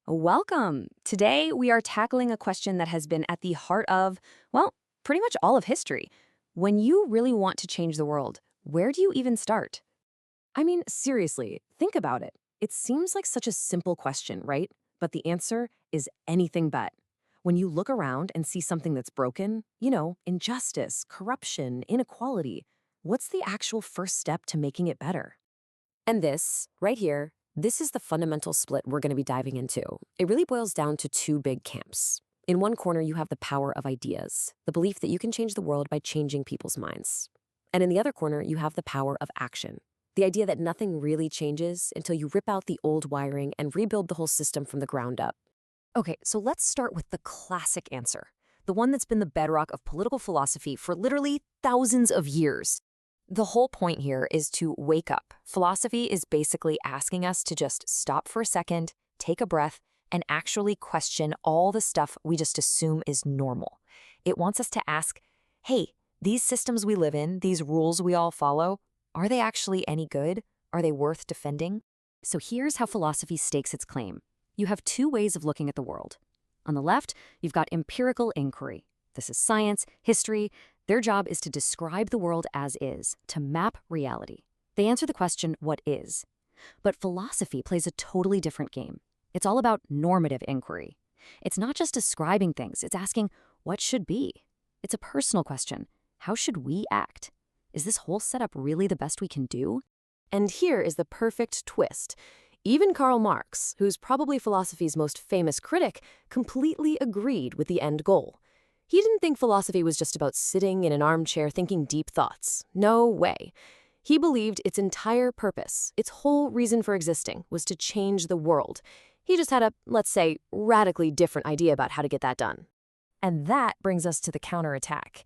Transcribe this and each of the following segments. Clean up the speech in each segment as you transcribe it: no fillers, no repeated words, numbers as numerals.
Welcome! Today we are tackling a question that has been at the heart of, well, pretty much all of history. When you really want to change the world, where do you even start? I mean, seriously, think about it. It seems like such a simple question, right? But the answer is anything but. When you look around and see something that's broken, injustice, corruption, inequality, what's the actual first step to making it better? And this, right here, this is the fundamental split we're going to be diving into. It really boils down to two big camps. In one corner, you have the power of ideas, the belief that you can change the world by changing people's minds. And in the other corner, you have the power of action, the idea that nothing really changes until you rip out the old wiring and rebuild the whole system from the ground up. Okay, so let's start with the classic answer, the one that's been the bedrock of political philosophy for literally thousands of years. The whole point here is to wake up. Philosophy is basically asking us to just stop for a second, take a breath, and actually question all the stuff we just assume is normal. It wants us to ask, hey, these systems we live in, these rules we all follow, are they actually any good? Are they worth defending? So here's how philosophy stakes its claim. You have two ways of looking at the world. On the left, you've got empirical inquiry. This is science, history. Their job is to describe the world as is, to map reality. They answer the question, what is? But philosophy plays a totally different game. It's all about normative inquiry. It's not just describing things, it's asking, what should be? It's a personal question. How should we act? Is this whole setup really the best we can do? And here is the perfect twist. Even Karl Marx, who's probably philosophy's most famous critic, completely agreed with the end goal. He didn't think philosophy was just about sitting in an armchair thinking deep thoughts. No way. He believed its entire purpose, its whole reason for existing, was to change the world. He just had a, let's say, radically different idea about how to get that done. And that brings us to the counterattack.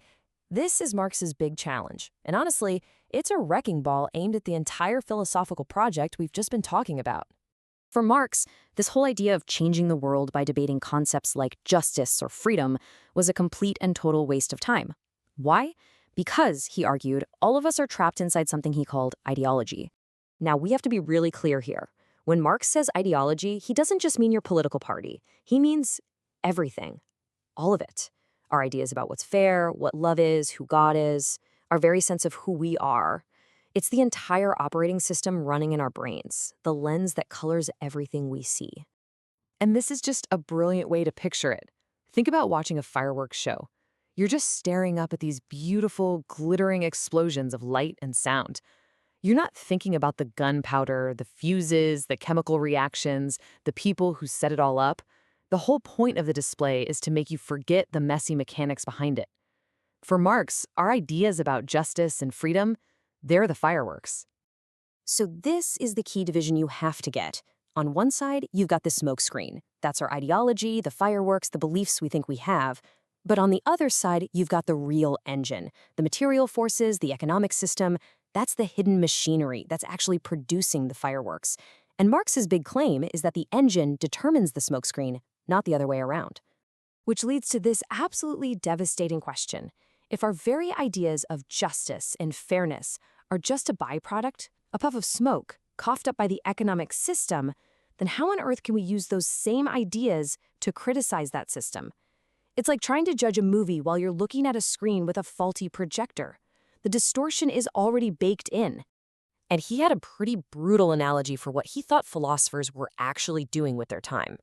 This is Marx's big challenge. And honestly, it's a wrecking ball aimed at the entire philosophical project we've just been talking about. For Marx, this whole idea of changing the world by debating concepts like justice or freedom was a complete and total waste of time. Why? Because, he argued, all of us are trapped inside something he called ideology. Now, we have to be really clear here. When Marx says ideology, he doesn't just mean your political party. He means everything. All of it. Our ideas about what's fair, what love is, who God is, our very sense of who we are. It's the entire operating system running in our brains, the lens that colors everything we see. And this is just a brilliant way to picture it. Think about watching a fireworks show. You're just staring up at these beautiful, glittering explosions of light and sound. You're not thinking about the gunpowder, the fuses, the chemical reactions, the people who set it all up. The whole point of the display is to make you forget the messy mechanics behind it. For Marx, our ideas about justice and freedom, they're the fireworks. So this is the key division you have to get. On one side, you've got the smoke screen. That's our ideology, the fireworks, the beliefs we think we have. But on the other side, you've got the real engine, the material forces, the economic system. That's the hidden machinery that's actually producing the fireworks. And Marx's big claim is that the engine determines the smoke screen, not the other way around. Which leads to this absolutely devastating question. If our very ideas of justice and fairness are just a byproduct, a puff of smoke, coughed up by the economic system, then how on earth can we use those same ideas to criticize that system? It's like trying to judge a movie while you're looking at a screen with a faulty projector. The distortion is already baked in. And he had a pretty brutal analogy for what he thought philosophers were actually doing with their time.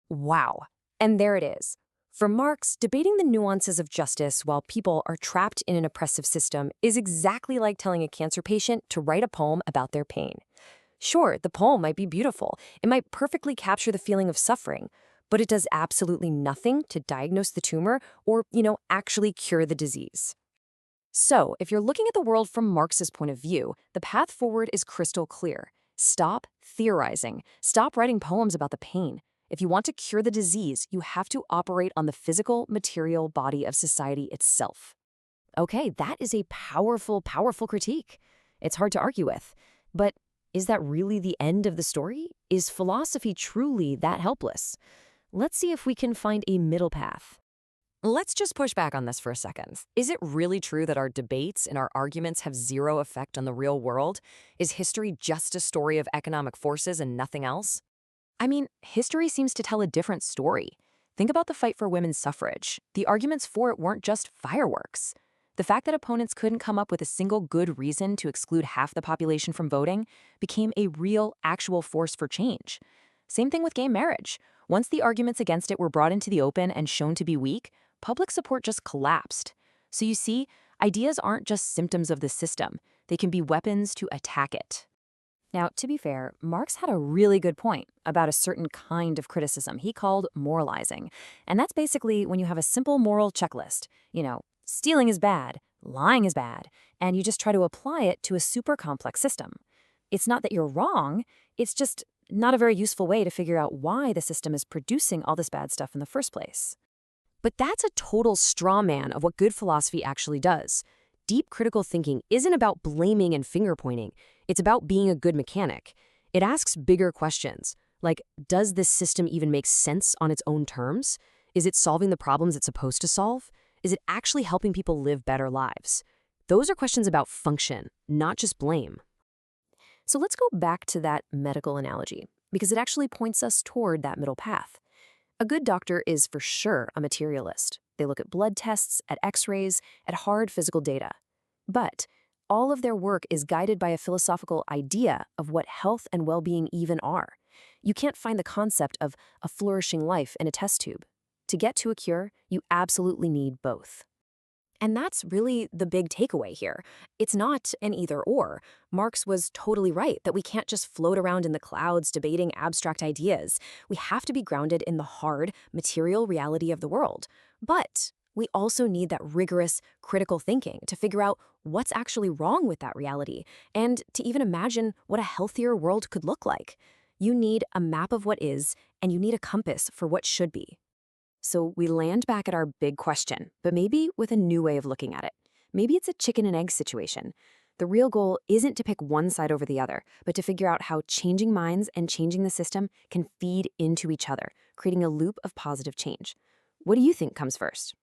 Wow. And there it is. For Marx, debating the nuances of justice while people are trapped in an oppressive system is exactly like telling a cancer patient to write a poem about their pain. Sure, the poem might be beautiful. It might perfectly capture the feeling of suffering, but it does absolutely nothing to diagnose the tumor or, actually cure the disease. So, if you're looking at the world from Marx's point of view, the path forward is crystal clear. Stop theorizing. Stop writing poems about the pain. If you want to cure the disease, you have to operate on the physical, material body of society itself. Okay, that is a powerful, powerful critique. It's hard to argue with. But is that really the end of the story? Is philosophy truly that helpless? Let's see if we can find a middle path. Let's just push back on this for a second. Is it really true that our debates and our arguments have zero effect on the real world? Is history just a story of economic forces and nothing else? History seems to tell a different story. Think about the fight for women's suffrage. The arguments for it weren't just fireworks. The fact that opponents couldn't come up with a single good reason to exclude half the population from voting became a real, actual force for change. Same thing with gay marriage. Once the arguments against it were brought into the open and shown to be weak, public support just collapsed. So you see, ideas aren't just symptoms of the system. They can be weapons to attack it. Now, to be fair, Marx had a really good point about a certain kind of criticism he called moralizing. And that's basically when you have a simple moral checklist. Stealing is bad, lying is bad, and you just try to apply it to a super complex system. It's not that you're wrong, it's just not a very useful way to figure out why the system is producing all this bad stuff in the first place. But that's a total straw man of what good philosophy actually does. Deep critical thinking isn't about blaming and finger-pointing. It's about being a good mechanic. It asks bigger questions, like, does this system even make sense on its own terms? Is it solving the problems it's supposed to solve? Is it actually helping people live better lives? Those are questions about function, not just blame. So let's go back to that medical analogy, because it actually points us toward that middle path. A good doctor is for sure a materialist. They look at blood tests, at x-rays, at hard physical data. But all of their work is guided by a philosophical idea of what health and well-being even are. You can't find the concept of a flourishing life in a test tube. To get to a cure, you absolutely need both. And that's really the big takeaway here. It's not an either-or. Marx was totally right that we can't just float around in the clouds debating abstract ideas. We have to be grounded in the hard, material reality of the world. But we also need that rigorous, critical thinking to figure out what's actually wrong with that reality and to even imagine what a healthier world could look like. You need a map of what is, and you need a compass for what should be. So we land back at our big question, but maybe with a new way of looking at it. Maybe it's a chicken and egg situation. The real goal isn't to pick one side over the other, but to figure out how changing minds and changing the system can feed into each other, creating a loop of positive change. What do you think comes first?